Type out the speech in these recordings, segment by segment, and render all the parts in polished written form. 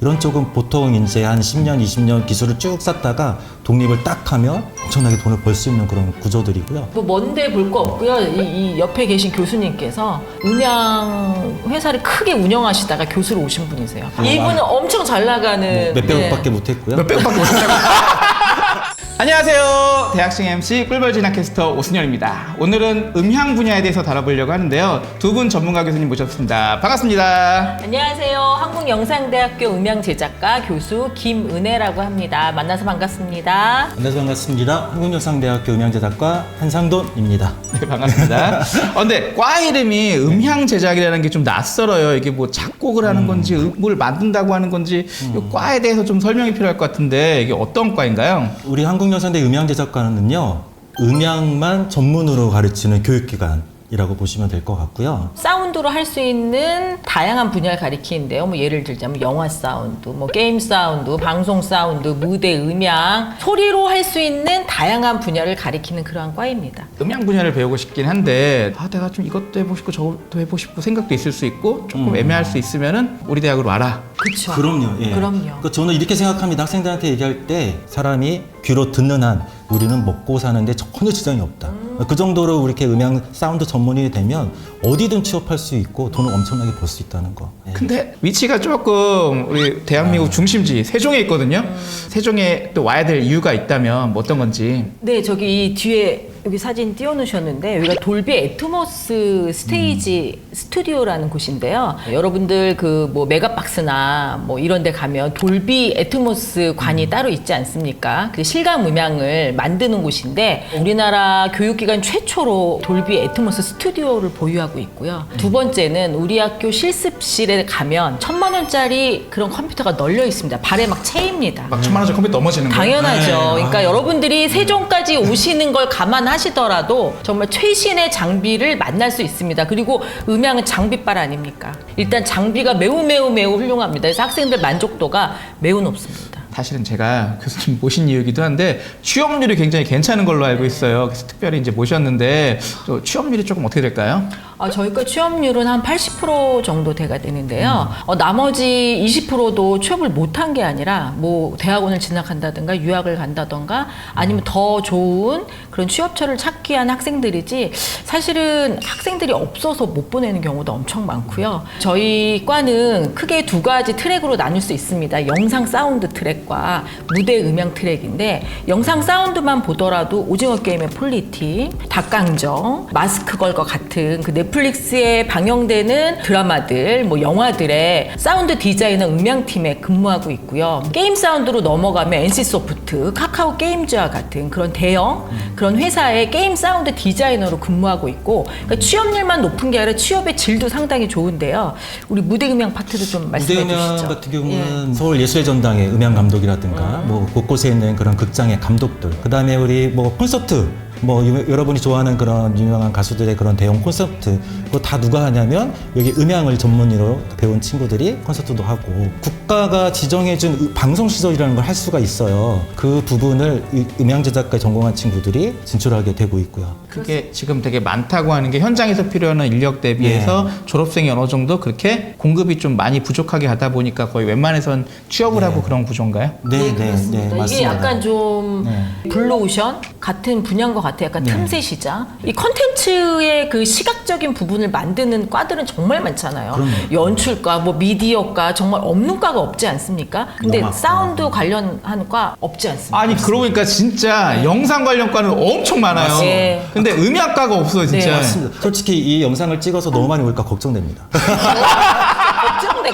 그런 쪽은 보통 이제 한 10년, 20년 기술을 쭉 쌓다가 독립을 딱 하면 엄청나게 돈을 벌 수 있는 그런 구조들이고요. 뭐 먼데 볼 거 없고요. 이 옆에 계신 교수님께서 음향 회사를 크게 운영하시다가 교수로 오신 분이세요. 이분은 엄청 잘 나가는 몇백억밖에 못했고요. 몇백억밖에 못하고. 안녕하세요. 대학생 MC 꿀벌 진학캐스터 오승열입니다. 오늘은 음향 분야에 대해서 다뤄보려고 하는데요. 두 분 전문가 교수님 모셨습니다. 반갑습니다. 안녕하세요. 한국영상대학교 음향제작과 교수 김은혜라고 합니다. 만나서 반갑습니다. 만나서 반갑습니다. 한국영상대학교 음향제작과 한상돈입니다. 네, 반갑습니다. 근데 과 이름이 음향 제작이라는 게 좀 낯설어요. 이게 뭐 작곡을 하는 건지 뭘 만든다고 하는 건지 이 과에 대해서 좀 설명이 필요할 것 같은데 이게 어떤 과인가요? 우리 한국영상대 음향제작과는요, 음향만 전문으로 가르치는 교육기관이라고 보시면 될 것 같고요. 사운드로 할 수 있는 다양한 분야를 가리키는데요. 뭐 예를 들자면 영화 사운드, 뭐 게임 사운드, 방송 사운드, 무대 음향, 소리로 할 수 있는 다양한 분야를 가리키는 그러한 과입니다. 음향 분야를 배우고 싶긴 한데 내가 좀 이것도 해보고 싶고 저것도 해보고 싶고 생각도 있을 수 있고 조금 애매할 수 있으면은 우리 대학으로 와라. 그렇죠. 그럼요. 예. 그럼요. 그러니까 저는 이렇게 생각합니다. 학생들한테 얘기할 때 사람이 귀로 듣는 한 우리는 먹고 사는데 전혀 지장이 없다. 그 정도로 이렇게 음향 사운드 전문이 되면 어디든 취업할 수 있고 돈을 엄청나게 벌 수 있다는 거. 예. 근데 위치가 조금 우리 대한민국 중심지 세종에 있거든요. 세종에 또 와야 될 이유가 있다면 뭐 어떤 건지. 네, 저기 이 뒤에 여기 사진 띄워놓으셨는데 여기가 돌비 애트모스 스테이지 스튜디오라는 곳인데요. 여러분들 그 뭐 메가박스나 뭐 이런 데 가면 돌비 애트모스 관이 따로 있지 않습니까? 그 실감 음향을 만드는 곳인데 우리나라 교육기관 최초로 돌비 애트모스 스튜디오를 보유하고 있고요. 두 번째는 우리 학교 실습실에 가면 1,000만 원짜리 그런 컴퓨터가 널려 있습니다. 발에 막 채입니다. 막 1,000만 원짜리 컴퓨터 넘어지는 거예요. 당연하죠. 그러니까 여러분들이 세종까지 오시는 걸 감안하시더라도 정말 최신의 장비를 만날 수 있습니다. 그리고 음향은 장비빨 아닙니까? 일단 장비가 매우 훌륭합니다. 그래서 학생들 만족도가 매우 높습니다. 사실은 제가 교수님 모신 이유이기도 한데 취업률이 굉장히 괜찮은 걸로 알고 있어요. 그래서 특별히 이제 모셨는데 또 취업률이 조금 어떻게 될까요? 저희 거 취업률은 한 80% 정도 돼가 되는데요. 나머지 20%도 취업을 못한 게 아니라 뭐 대학원을 진학한다든가 유학을 간다든가 아니면 더 좋은 그런 취업처를 찾기 위한 학생들이지 사실은 학생들이 없어서 못 보내는 경우도 엄청 많고요. 저희 과는 크게 두 가지 트랙으로 나눌 수 있습니다. 영상 사운드 트랙과 무대 음향 트랙인데 영상 사운드만 보더라도 오징어 게임의 폴리티, 닭강정, 마스크 걸과 같은 그 넷플릭스에 방영되는 드라마들, 뭐 영화들의 사운드 디자이너 음향팀에 근무하고 있고요. 게임 사운드로 넘어가면 NC소프트, 카카오 게임즈와 같은 그런 대형 그런 회사의 게임 사운드 디자이너로 근무하고 있고 그러니까 취업률만 높은 게 아니라 취업의 질도 상당히 좋은데요. 우리 무대 음향 파트도 좀 말씀해 무대 음향 주시죠. 같은 경우는 서울예술전당의 음향 감독이라든가 뭐 곳곳에 있는 그런 극장의 감독들, 그다음에 우리 뭐 콘서트, 뭐 여러분이 좋아하는 그런 유명한 가수들의 그런 대형 콘서트, 그거 다 누가 하냐면 여기 음향을 전문으로 배운 친구들이 콘서트도 하고 국가가 지정해준 방송 시설이라는 걸 할 수가 있어요. 그 부분을 음향 제작과에 전공한 친구들이 진출하게 되고 있고요. 그게 지금 되게 많다고 하는 게 현장에서 필요한 인력 대비해서 졸업생이 어느 정도 그렇게 공급이 좀 많이 부족하게 하다 보니까 거의 웬만해선 취업을 하고 그런 구조인가요? 네, 그렇습니다. 이게 맞습니다. 약간 좀 블루오션 같은 분야인 것 같아요. 약간 틈새 시장. 이 컨텐츠의 그 시각적인 부분을 만드는 과들은 정말 많잖아요. 그럼요. 연출과, 뭐 미디어과 정말 없는 과가 없지 않습니까? 근데 영화과. 사운드 관련한 과 없지 않습니까? 아니 그러고 보니까 진짜 영상 관련과는 엄청 많아요. 맞습니다. 근데 음악과가 없어요 진짜. 네, 맞습니다. 솔직히 이 영상을 찍어서 너무 많이 올까 걱정됩니다.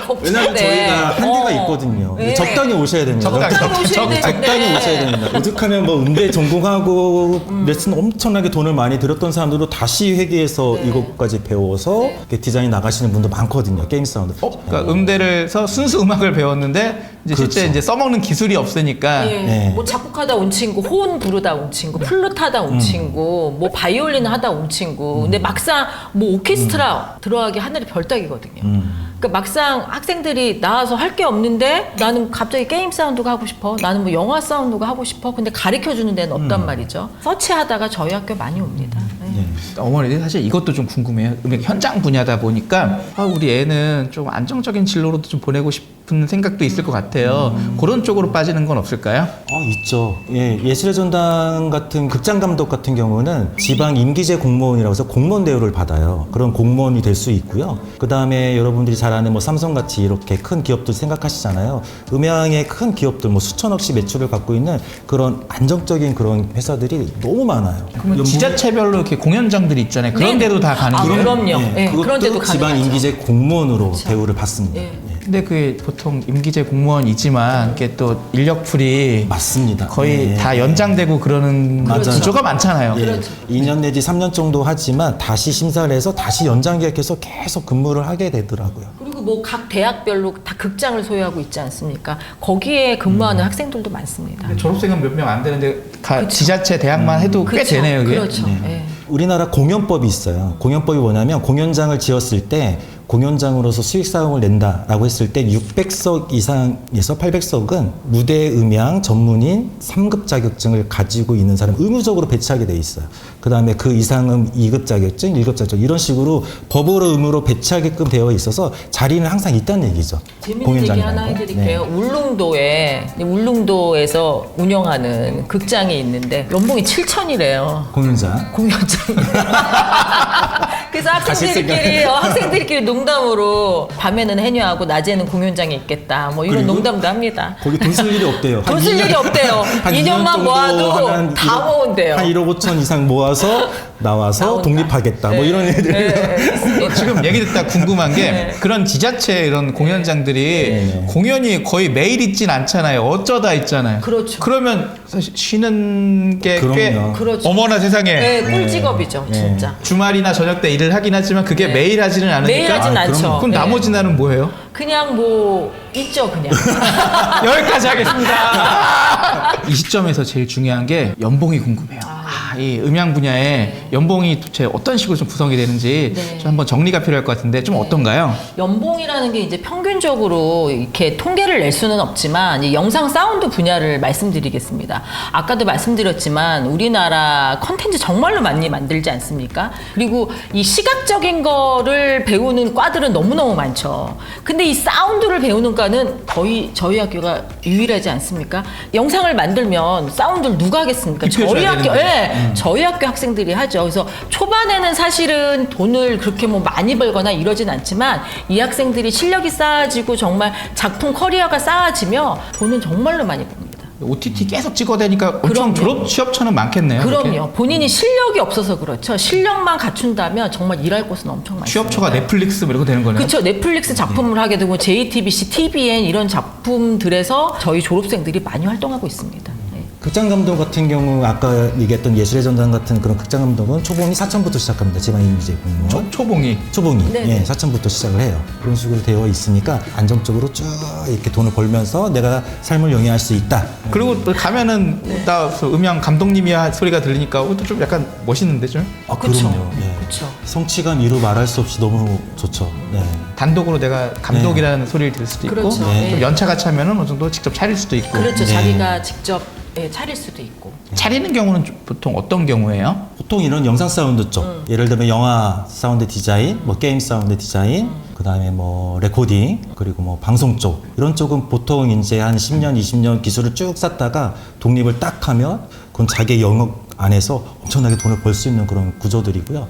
걱정돼. 왜냐면 저희가 한계가 있거든요. 네. 적당히 오셔야 됩니다. 적당히 오셔야 되는데. 적당히 오셔야 됩니다. 오죽하면 뭐 음대 전공하고 레슨 엄청나게 돈을 많이 들였던 사람들도 다시 회계해서 이것까지 배워서 이렇게 디자인 나가시는 분도 많거든요. 게임 사운드. 그러니까 음대를서 순수 음악을 배웠는데 이제 실제 그렇죠. 이제 써먹는 기술이 없으니까 예. 네. 뭐 작곡하다 온 친구, 호은 부르다 온 친구, 플룻 하다 온 친구, 뭐 바이올린 하다 온 친구. 근데 막상 뭐 오케스트라 들어가기 하늘이 별따기거든요. 그러니까 막상 학생들이 나와서 할 게 없는데 나는 갑자기 게임 사운드가 하고 싶어. 나는 뭐 영화 사운드가 하고 싶어. 근데 가르쳐 주는 데는 없단 말이죠. 서치하다가 저희 학교 많이 옵니다. 네. 어머니들 사실 이것도 좀 궁금해요. 음악 현장 분야다 보니까 우리 애는 좀 안정적인 진로로도 좀 보내고 싶은 생각도 있을 것 같아요. 그런 쪽으로 빠지는 건 없을까요? 있죠. 예, 예술의 전당 같은 극장 감독 같은 경우는 지방 임기제 공무원이라고 해서 공무원 대우를 받아요. 그런 공무원이 될 수 있고요. 그 다음에 여러분들이 잘 아는 뭐 삼성같이 이렇게 큰 기업들 생각하시잖아요. 음향의 큰 기업들 뭐 수천억씩 매출을 갖고 있는 그런 안정적인 그런 회사들이 너무 많아요. 그러면 지자체별로 이렇게 공연장들이 있잖아요. 그런 데도 다 가는 거예요? 그럼요. 네, 그것도 그런 데도 지방 가능하죠. 임기제 공무원으로 대우를 받습니다. 예. 예. 근데 그게 보통 임기제 공무원이지만 이게 또 인력풀이 맞습니다. 거의 예. 다 연장되고 그러는 맞아요. 구조가 많잖아요. 예, 그렇죠. 2년 내지 3년 정도 하지만 다시 심사를 해서 다시 연장 계약해서 계속 근무를 하게 되더라고요. 그리고 뭐 각 대학별로 다 극장을 소유하고 있지 않습니까? 거기에 근무하는 학생들도 많습니다. 근데 졸업생은 몇 명 안 되는데 지자체 대학만 해도 꽤 그쵸? 되네요. 이게. 그렇죠. 예. 우리나라 공연법이 있어요. 공연법이 뭐냐면 공연장을 지었을 때 공연장으로서 수익 사업을 낸다라고 했을 때 600석 이상에서 800석은 무대 음향 전문인 3급 자격증을 가지고 있는 사람 의무적으로 배치하게 돼 있어요. 그 다음에 그 이상은 2급 자격증, 1급 자격증 이런 식으로 법으로 의무로 배치하게끔 되어 있어서 자리는 항상 있다는 얘기죠. 재밌는 얘기 하나 말고. 해드릴게요. 울릉도에서 운영하는 극장이 있는데 연봉이 7천이래요. 공연장. 공연장이. 그래서 학생들끼리 농담으로 밤에는 해녀하고 낮에는 공연장에 있겠다. 뭐 이런 그리고 농담도 합니다. 거기 돈 쓸 일이 없대요. 돈 쓸 일이 없대요. 한 2년만 2년 모아도 하면 다 모은대요. 한 1억 5천 이상 모아서 나와서 나온다. 독립하겠다. 뭐 네. 이런 애들. 네, 있습니다. 지금 얘기 듣다 궁금한 게 네. 그런 지자체 이런 공연장들이 네. 공연이 거의 매일 있진 않잖아요. 어쩌다 있잖아요. 그렇죠. 그러면 사실 쉬는 게 꽤 그럼요. 그렇죠. 어머나 세상에 네, 꿀직업이죠, 네. 진짜. 주말이나 저녁 때 일을 하긴 하지만 그게 매일 하지는 않으니까 매일 하진 않죠. 그럼 네. 나머지 날은 뭐예요? 그냥 뭐 있죠, 그냥. 여기까지 하겠습니다. 이 시점에서 제일 중요한 게 연봉이 궁금해요. 이 음향 분야에 연봉이 도대체 어떤 식으로 좀 구성이 되는지 네. 좀 한번 정리가 필요할 것 같은데 좀 어떤가요? 연봉이라는 게 이제 평균적으로 이렇게 통계를 낼 수는 없지만 이 영상 사운드 분야를 말씀드리겠습니다. 아까도 말씀드렸지만 우리나라 컨텐츠 정말로 많이 만들지 않습니까? 그리고 이 시각적인 거를 배우는 과들은 너무너무 많죠. 근데 이 사운드를 배우는 과는 거의 저희 학교가 유일하지 않습니까? 영상을 만들면 사운드를 누가 하겠습니까? 저희 학교, 예, 저희 학교 학생들이 하죠. 그래서 초반에는 사실은 돈을 그렇게 뭐 많이 벌거나 이러진 않지만 이 학생들이 실력이 쌓아지고 정말 작품 커리어가 쌓아지면 돈은 정말로 많이 봅니다. OTT 계속 찍어대니까 엄청 그럼요. 졸업 취업처는 많겠네요. 그럼요. 그렇게? 본인이 실력이 없어서 그렇죠. 실력만 갖춘다면 정말 일할 곳은 엄청 많습니다. 취업처가 넷플릭스 뭐 이런 거 되는 거네요. 그렇죠. 넷플릭스 작품을 하게 되고 JTBC, TVN 이런 작품들에서 저희 졸업생들이 많이 활동하고 있습니다. 네. 극장 감독 같은 경우 아까 얘기했던 예술의 전당 같은 그런 극장 감독은 초봉이 4천부터 시작합니다. 지방 임기제 공무원. 초봉이. 초봉이 네네. 예, 4천부터 시작을 해요. 그런 식으로 되어 있으니까 안정적으로 쭉 이렇게 돈을 벌면서 내가 삶을 영위할 수 있다. 그리고 또 가면은 나그 음향 감독님이 소리가 들리니까 또 좀 약간 멋있는데 좀 아, 그쵸. 그럼요. 예. 그쵸. 성취감 이루 말할 수 없이 너무 좋죠. 네. 단독으로 내가 감독이라는 소리를 들을 수도 있고 그렇죠. 네. 좀 연차가 차면은 어느 정도 직접 차릴 수도 있고 그렇죠. 네. 자기가 직접 예, 차릴 수도 있고. 차리는 경우는 보통 어떤 경우예요? 보통 이런 영상 사운드 쪽, 예를 들면 영화 사운드 디자인, 뭐 게임 사운드 디자인, 그다음에 뭐 레코딩, 그리고 뭐 방송 쪽 이런 쪽은 보통 이제 한 10년, 20년 기술을 쭉 쌓다가 독립을 딱 하면 그건 자기 영역 안에서 엄청나게 돈을 벌 수 있는 그런 구조들이고요.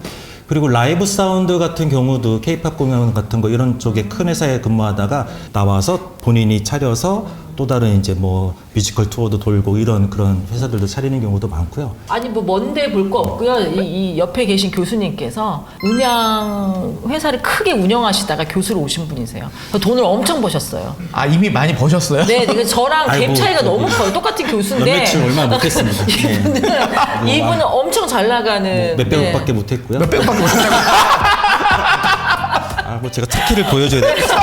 그리고 라이브 사운드 같은 경우도 K-팝 공연 같은 거 이런 쪽에 큰 회사에 근무하다가 나와서 본인이 차려서 또 다른 이제 뭐 뮤지컬 투어도 돌고 이런 그런 회사들도 차리는 경우도 많고요. 아니 뭐 먼데 볼 거 없고요. 이 옆에 계신 교수님께서 음향 회사를 크게 운영하시다가 교수로 오신 분이세요. 돈을 엄청 버셨어요. 아 이미 많이 버셨어요? 네, 네, 저랑 아이고, 갭 차이가 저기 너무 커요. 똑같은 교수인데. 연매출 얼마 못했습니다. 네. 이분은 엄청 잘 나가는. 몇백억밖에 네. 못했고요. 몇백밖에 못한다고? 아, 뭐 제가 특기를 보여줘야 되겠어요.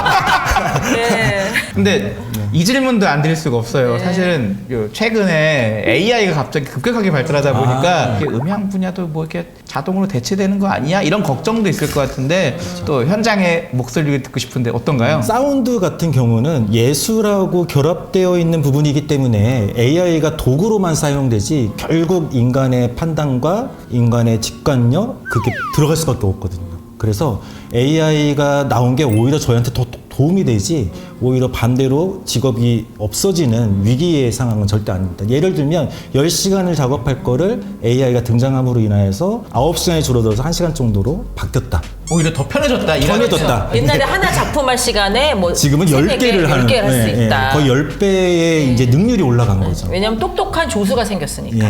네. 근데 이 질문도 안 드릴 수가 없어요. 사실은 요 최근에 AI가 갑자기 급격하게 발달하다 보니까 이게 음향 분야도 뭐 이렇게 자동으로 대체되는 거 아니야? 이런 걱정도 있을 것 같은데 또 현장의 목소리를 듣고 싶은데 어떤가요? 사운드 같은 경우는 예술하고 결합되어 있는 부분이기 때문에 AI가 도구로만 사용되지 결국 인간의 판단과 인간의 직관력 그게 들어갈 수밖에 없거든요. 그래서 AI가 나온 게 오히려 저희한테 더 도움이 되지 오히려 반대로 직업이 없어지는 위기의 상황은 절대 아닙니다. 예를 들면 10시간을 작업할 거를 AI가 등장함으로 인하여서 9시간이 줄어들어서 1시간 정도로 바뀌었다. 오히려 더 편해졌다. 편해졌다. 옛날에 하나 작품할 시간에 뭐 지금은 10개를 하는 10개 할 수 있다. 거의 10배의 이제 능률이 올라간 거죠. 왜냐하면 똑똑한 조수가 생겼으니까.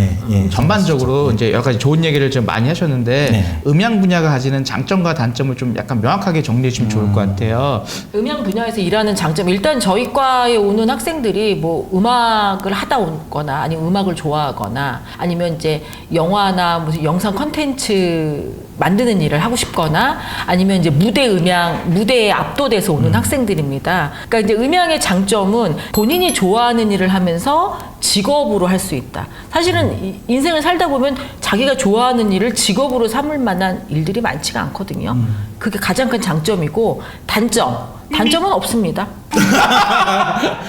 전반적으로 이제 여러 가지 좋은 얘기를 좀 많이 하셨는데 네. 음향 분야가 가지는 장점과 단점을 좀 약간 명확하게 정리해 주시면 좋을 것 같아요. 음향 분야에서 일하는 장점 일단 저희 과에 오는 학생들이 뭐 음악을 하다 오거나 아니면 음악을 좋아하거나 아니면 이제 영화나 무슨 영상 콘텐츠 만드는 일을 하고 싶거나 아니면 이제 무대에 압도돼서 오는 학생들입니다. 그러니까 이제 음향의 장점은 본인이 좋아하는 일을 하면서 직업으로 할 수 있다. 사실은 인생을 살다 보면 자기가 좋아하는 일을 직업으로 삼을 만한 일들이 많지가 않거든요. 그게 가장 큰 장점이고 단점은 없습니다.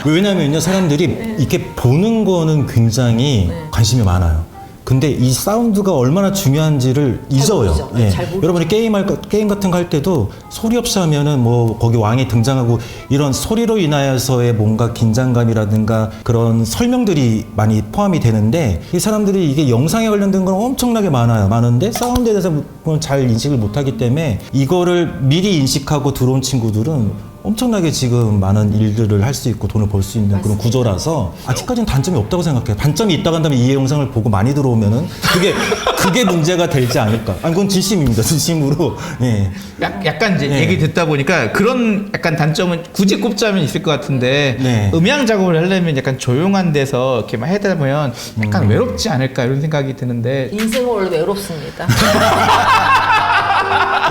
왜냐면요 사람들이 이렇게 보는 거는 굉장히 관심이 많아요. 근데 이 사운드가 얼마나 중요한지를 잊어요. 모르죠. 잘 모르죠. 여러분이 게임 같은 거 할 때도 소리 없이 하면은 뭐 거기 왕이 등장하고 이런 소리로 인하여서의 뭔가 긴장감이라든가 그런 설명들이 많이 포함이 되는데 이 사람들이 이게 영상에 관련된 건 엄청나게 많은데 사운드에 대해서 잘 인식을 못하기 때문에 이거를 미리 인식하고 들어온 친구들은 엄청나게 지금 많은 일들을 할 수 있고 돈을 벌 수 있는 그런 구조라서 아직까지는 단점이 없다고 생각해요. 단점이 있다고 한다면 이 영상을 보고 많이 들어오면은 그게 문제가 되지 않을까. 아니 그건 진심입니다. 진심으로. 예. 약간 이제 네. 얘기 듣다 보니까 그런 약간 단점은 굳이 꼽자면 있을 것 같은데 네. 음향 작업을 하려면 약간 조용한 데서 이렇게 막 해다 보면 약간 외롭지 않을까 이런 생각이 드는데 인생은 원래 외롭습니다.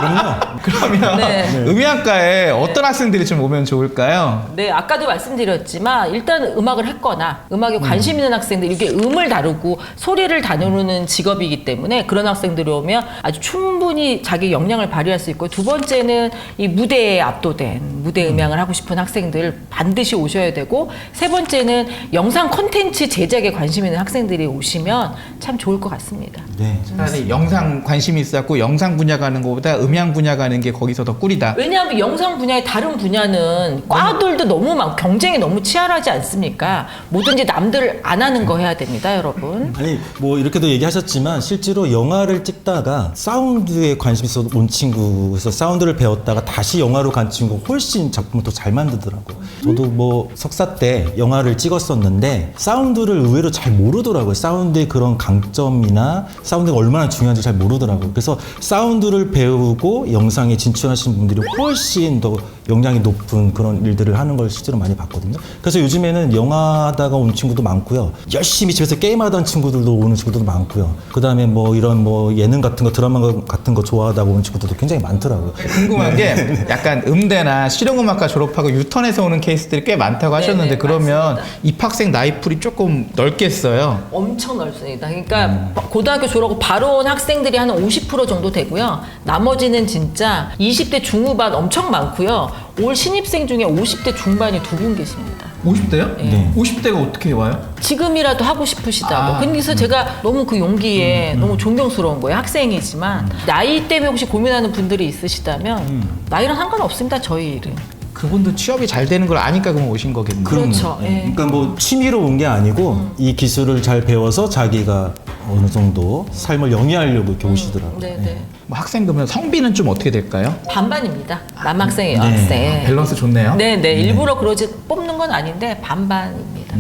그럼요. 그러면 네. 음향과에 어떤 학생들이 좀 오면 좋을까요? 네, 아까도 말씀드렸지만 일단 음악을 했거나 음악에 관심 있는 학생들 이게 음을 다루고 소리를 다루는 직업이기 때문에 그런 학생들이 오면 아주 충분히 자기 역량을 발휘할 수 있고 두 번째는 이 무대에 압도된 무대 음향을 하고 싶은 학생들 반드시 오셔야 되고 세 번째는 영상 콘텐츠 제작에 관심 있는 학생들이 오시면 참 좋을 것 같습니다. 네. 차라리 영상 관심이 있었고 영상 분야 가는 것보다 음향 분야 가는 게 거기서 더 꿀이다. 왜냐하면 영상 분야의 다른 분야는 과들도 너무 많고 경쟁이 너무 치열하지 않습니까? 뭐든지 남들 안 하는 거 해야 됩니다, 여러분. 아니 뭐 이렇게도 얘기하셨지만 실제로 영화를 찍다가 사운드에 관심이 있어서 온 친구에서 사운드를 배웠다가 다시 영화로 간 친구 훨씬 작품을 더 잘 만들더라고요. 저도 뭐 석사 때 영화를 찍었었는데 사운드를 의외로 잘 모르더라고요. 사운드의 그런 강점이나 사운드가 얼마나 중요한지 잘 모르더라고요. 그래서 사운드를 배우고 영상에 진출하시는 분들이 훨씬 더 역량이 높은 그런 일들을 하는 걸 실제로 많이 봤거든요. 그래서 요즘에는 영화 하다가 온 친구도 많고요. 열심히 집에서 게임하던 친구들도 오는 친구들도 많고요. 그 다음에 뭐 이런 뭐 예능 같은 거 드라마 같은 거 좋아하다가 오는 친구들도 굉장히 많더라고요. 궁금한 게 약간 음대나 실용음악과 졸업하고 유턴해서 오는 케이스들이 꽤 많다고 하셨는데 네네, 그러면 맞습니다. 입학생 나이풀이 조금 넓겠어요. 엄청 넓습니다. 그러니까 고등학교 졸업하고 바로 온 학생들이 한 50% 정도 되고요. 나머지는 진짜 20대 중후반 엄청 많고요. 올 신입생 중에 50대 중반이 2분 계십니다. 50대요? 네. 50대가 어떻게 와요? 지금이라도 하고 싶으시다고. 아, 그래서 제가 너무 그 용기에 너무 존경스러운 거예요. 학생이지만 나이 때문에 혹시 고민하는 분들이 있으시다면 나이랑 상관없습니다. 저희 일은. 그분도 취업이 잘 되는 걸 아니까 그럼 오신 거겠네요. 그렇죠. 예. 그러니까 뭐 취미로 온 게 아니고 이 기술을 잘 배워서 자기가 어느 정도 삶을 영위하려고 이렇게 오시더라고요. 네네. 뭐 학생 그러면 성비는 좀 어떻게 될까요? 반반입니다. 남학생, 네. 여학생. 밸런스 좋네요. 네네. 일부러 그러지 뽑는 건 아닌데 반반입니다.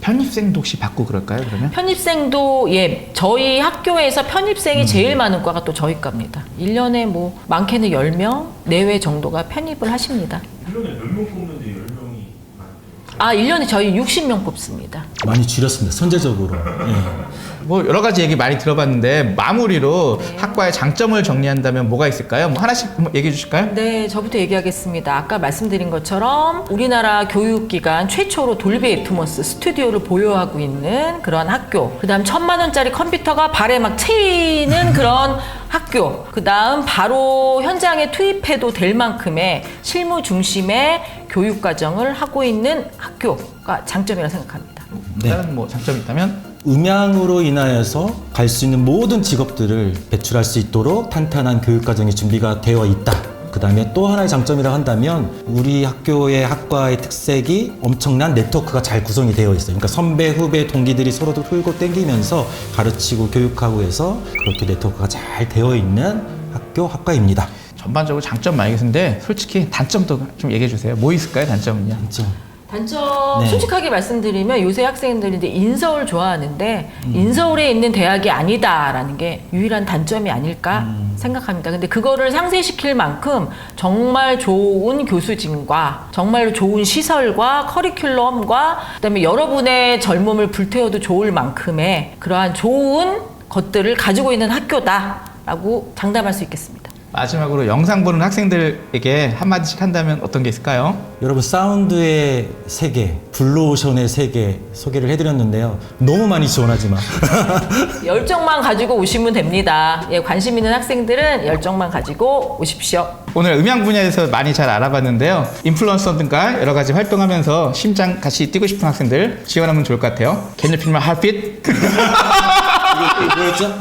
편입생도 혹시 받고 그럴까요? 그러면? 편입생도 예 저희 학교에서 편입생이 제일 많은 과가 또 저희 과입니다. 1년에 뭐 많게는 10명 내외 정도가 편입을 하십니다. 1년에 몇 명 뽑는데 10명이 아, 1년에 저희 60명 뽑습니다. 많이 줄였습니다. 선제적으로. 예. 뭐 여러 가지 얘기 많이 들어봤는데 마무리로 네. 학과의 장점을 정리한다면 뭐가 있을까요? 뭐 하나씩 한번 얘기해 주실까요? 네, 저부터 얘기하겠습니다. 아까 말씀드린 것처럼 우리나라 교육기관 최초로 돌비 애트모스 스튜디오를 보유하고 있는 그런 학교. 그다음 1,000만 원짜리 컴퓨터가 발에 막 트이는 그런 학교. 그다음 바로 현장에 투입해도 될 만큼의 실무 중심의 교육 과정을 하고 있는 학교가 장점이라 생각합니다. 다른 뭐 장점이 있다면? 음향으로 인하여서 갈 수 있는 모든 직업들을 배출할 수 있도록 탄탄한 교육 과정이 준비가 되어 있다. 그 다음에 또 하나의 장점이라고 한다면 우리 학교의 학과의 특색이 엄청난 네트워크가 잘 구성이 되어 있어요. 그러니까 선배, 후배, 동기들이 서로도 풀고 땡기면서 가르치고 교육하고 해서 그렇게 네트워크가 잘 되어 있는 학교, 학과입니다. 전반적으로 장점 많이 계신데 솔직히 단점도 좀 얘기해 주세요. 뭐 있을까요? 단점은요? 단점 네. 솔직하게 말씀드리면 요새 학생들이 이제 인서울 좋아하는데 인서울에 있는 대학이 아니다라는 게 유일한 단점이 아닐까 생각합니다. 근데 그거를 상쇄시킬 만큼 정말 좋은 교수진과 정말 좋은 시설과 커리큘럼과 그다음에 여러분의 젊음을 불태워도 좋을 만큼의 그러한 좋은 것들을 가지고 있는 학교다라고 장담할 수 있겠습니다. 마지막으로 영상 보는 학생들에게 한마디씩 한다면 어떤 게 있을까요? 여러분 사운드의 세계, 블루오션의 세계 소개를 해드렸는데요. 너무 많이 지원하지만 열정만 가지고 오시면 됩니다. 예, 관심 있는 학생들은 열정만 가지고 오십시오. 오늘 음향 분야에서 많이 잘 알아봤는데요. 인플루언서든가 여러 가지 활동하면서 심장 같이 뛰고 싶은 학생들 지원하면 좋을 것 같아요. Can you feel my heartbeat? 뭐였죠?